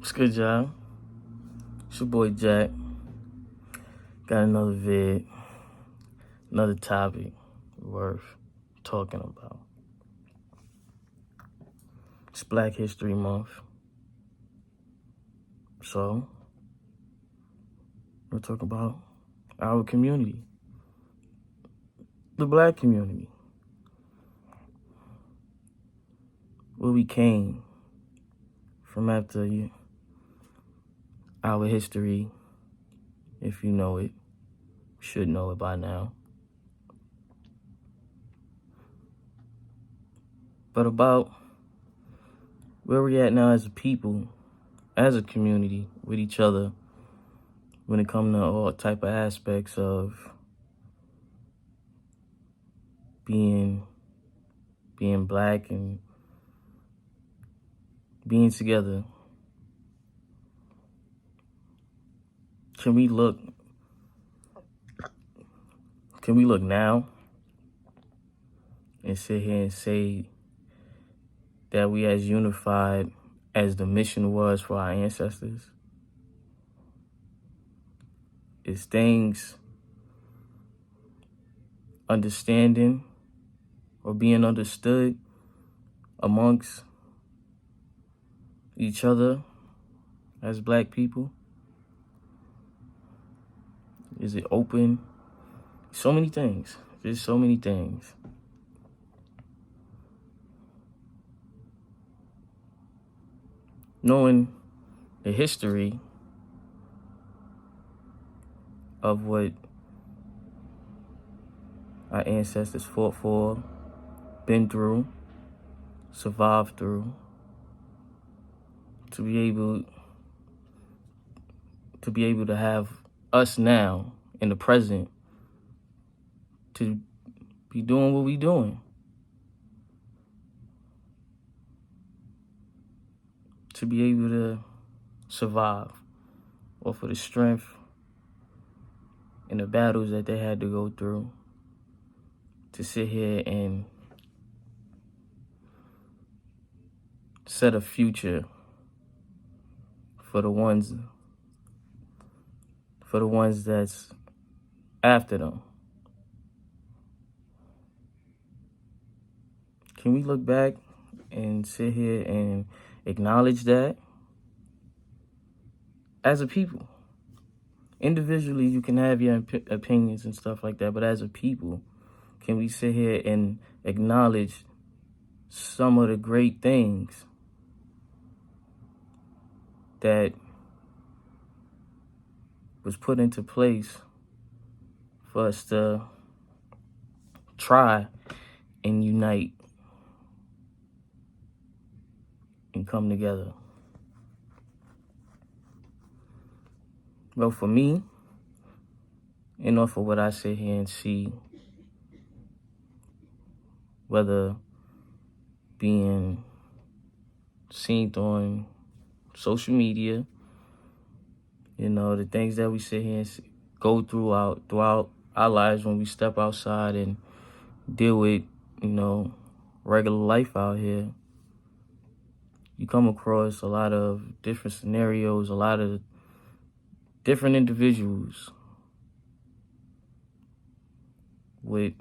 What's good, y'all? It's your boy Jack. Got another vid, another topic worth talking about. It's Black History Month. So, we'll talk about our community, the Black community, where we came from after our history. If you know it, should know it by now. But about where we're at now as a people, as a community, with each other, when it comes to all type of aspects of being Black and being together. Can we look now and sit here and say that we as unified as the mission was for our ancestors? Is things understanding or being understood amongst each other as Black people? Is it open? So many things. There's so many things. Knowing the history of what our ancestors fought for, been through, survived through, to be able to have us now in the present to be doing what we doing. To be able to survive off of the strength and the battles that they had to go through, to sit here and set a future for the ones that's after them. Can we look back and sit here and acknowledge that as a people? Individually, you can have your opinions and stuff like that, but as a people, can we sit here and acknowledge some of the great things that was put into place for us to try and unite and come together? Well, for me, and off of what I sit here and see, whether being seen on social media, the things that we sit here and go throughout our lives when we step outside and deal with, regular life out here, you come across a lot of different scenarios, a lot of different individuals with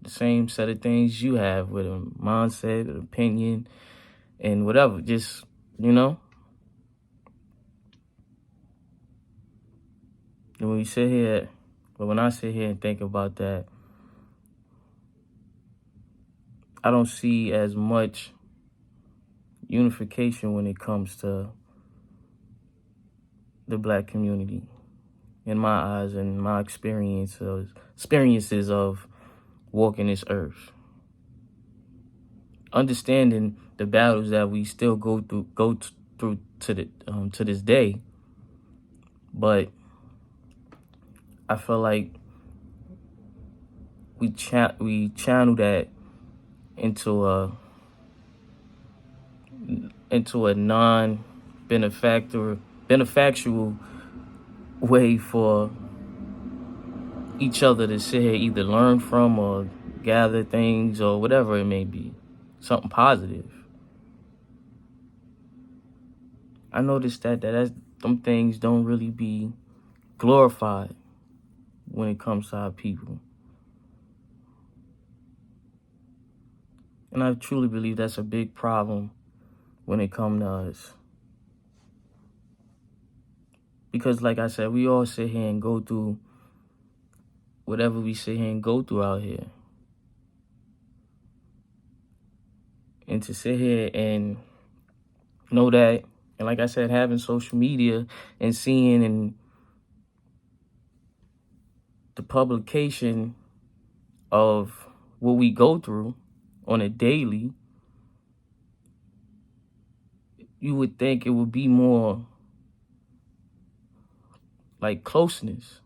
the same set of things you have, with a mindset, an opinion, and whatever. Just, And when I sit here and think about that, I don't see as much unification when it comes to the Black community, in my eyes and my experiences of walking this earth. Understanding the battles that we still go through to this day, but I feel like we channel that into a beneficial way for each other to sit here, either learn from or gather things or whatever it may be, something positive. I noticed them things don't really be glorified when it comes to our people. And I truly believe that's a big problem when it comes to us. Because like I said, we all sit here and go through whatever we sit here and go through out here. And to sit here and know that, and like I said, having social media and seeing and the publication of what we go through on a daily, you would think it would be more like closeness,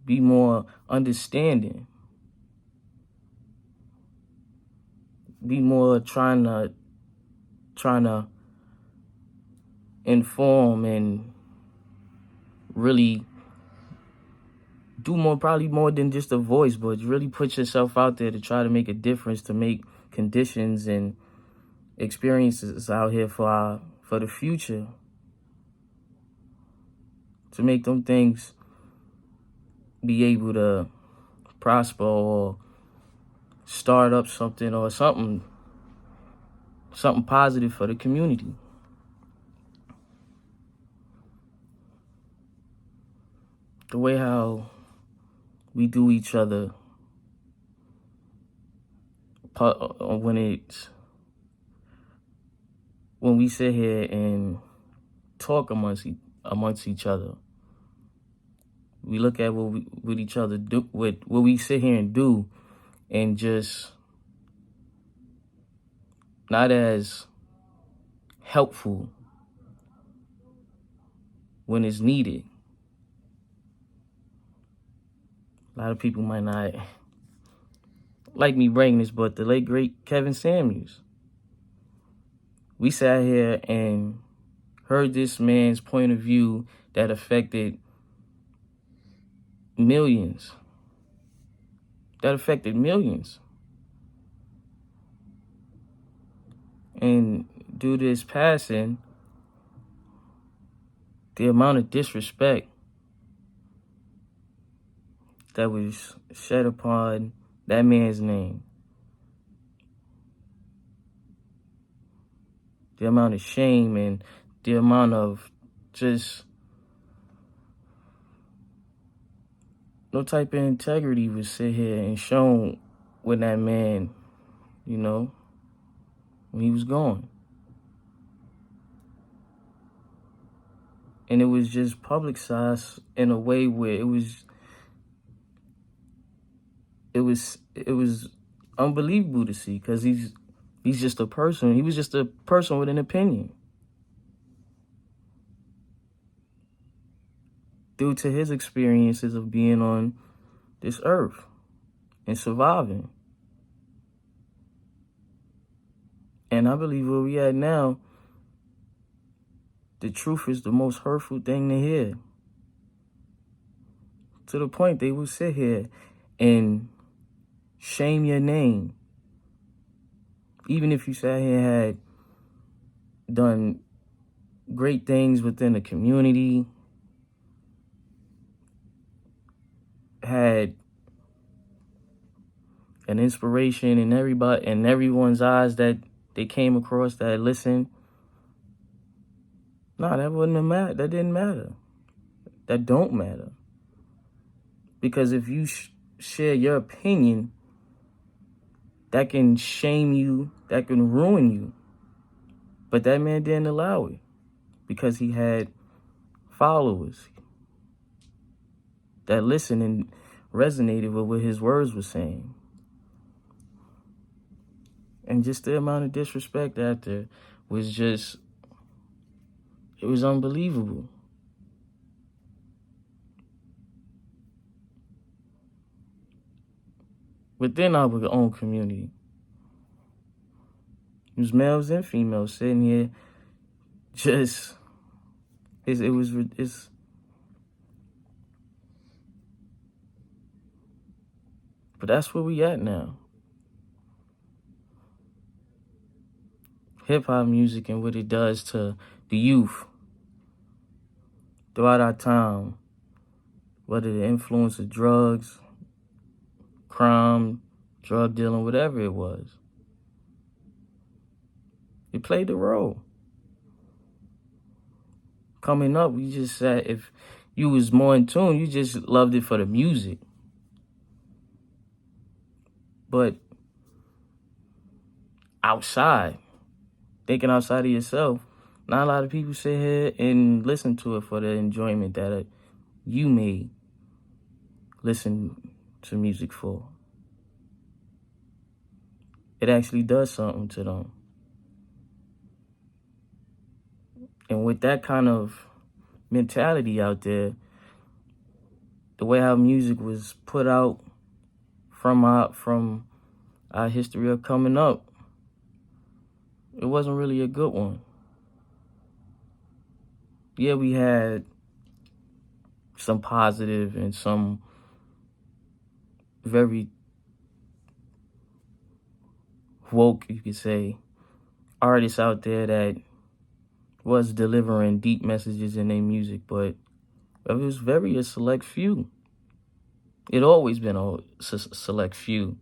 be more understanding, be more trying to inform and really do more, probably more than just a voice, but really put yourself out there to try to make a difference, to make conditions and experiences out here for the future, to make them things be able to prosper or start up something or something positive for the community. The way how we do each other when we sit here and talk amongst each other. We look at what each other do, what we sit here and do, and just not as helpful when it's needed. A lot of people might not like me bringing this, but the late great Kevin Samuels. We sat here and heard this man's point of view that affected millions. And due to his passing, the amount of disrespect that was shed upon that man's name, the amount of shame and the amount of just no type of integrity was sit here and shown with that man, when he was gone. And it was just publicized in a way where it was unbelievable to see, because he's just a person. He was just a person with an opinion. Due to his experiences of being on this earth and surviving. And I believe where we at now, the truth is the most hurtful thing to hear. To the point they will sit here and shame your name. Even if you sat here and had done great things within the community, had an inspiration in everyone's eyes that they came across that listened. No, that wouldn't have mattered. That didn't matter. That don't matter. Because if you share your opinion, that can shame you, that can ruin you. But that man didn't allow it because he had followers that listened and resonated with what his words were saying. And just the amount of disrespect after was just, it was unbelievable. Within our own community, there's males and females sitting here just, but that's where we at now. hip-hop music and what it does to the youth throughout our time, whether the influence of drugs, crime, drug dealing, whatever it was. It played a role. Coming up, we just said if you was more in tune, you just loved it for the music. But outside, thinking outside of yourself, not a lot of people sit here and listen to it for the enjoyment that you may listen to music for. It actually does something to them. And with that kind of mentality out there, the way how music was put out from our history of coming up, it wasn't really a good one. Yeah, we had some positive and some very woke, you could say, artists out there that was delivering deep messages in their music, but it was very a select few. It always been a select few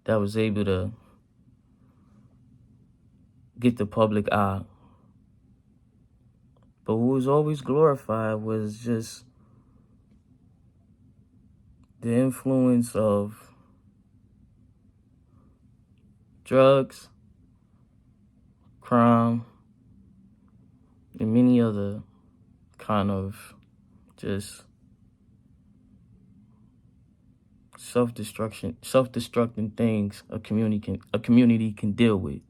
that was able to get the public eye. But what was always glorified was just the influence of drugs, crime, and many other kind of just self-destructing things a community can deal with.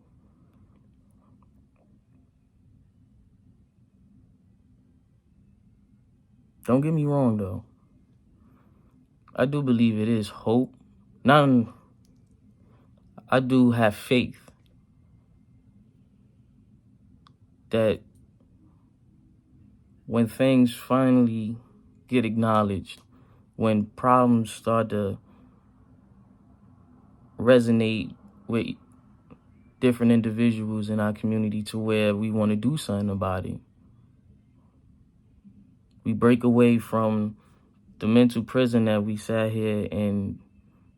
Don't get me wrong though. I do believe it is hope. I do have faith that when things finally get acknowledged, when problems start to resonate with different individuals in our community to where we want to do something about it, we break away from the mental prison that we sat here and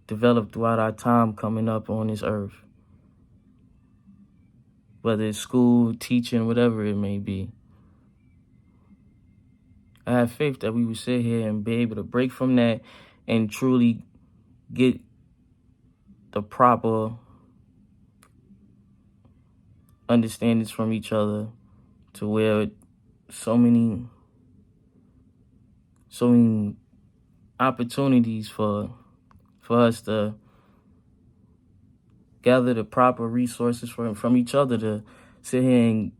developed throughout our time coming up on this earth. Whether it's school, teaching, whatever it may be. I have faith that we would sit here and be able to break from that and truly get the proper understandings from each other to where so many opportunities for us to gather the proper resources from each other to sit here and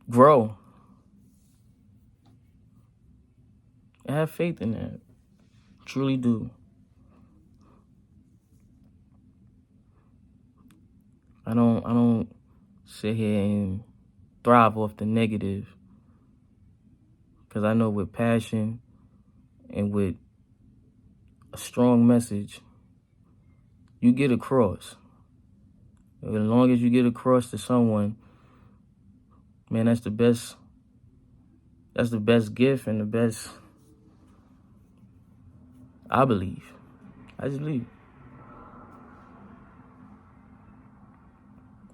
grow. I have faith in that. Truly do. I don't sit here and thrive off the negative, because I know with passion and with a strong message, you get across. As long as you get across to someone, man, that's the best gift and the best, I believe. I just believe.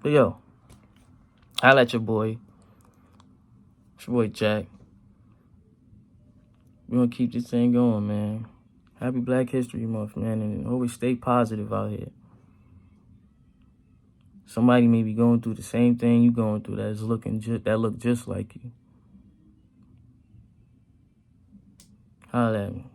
But yo, holla at your boy. It's your boy Jack. We're gonna keep this thing going, man. Happy Black History Month, man, and always stay positive out here. Somebody may be going through the same thing you going through that look just like you. Holla at me.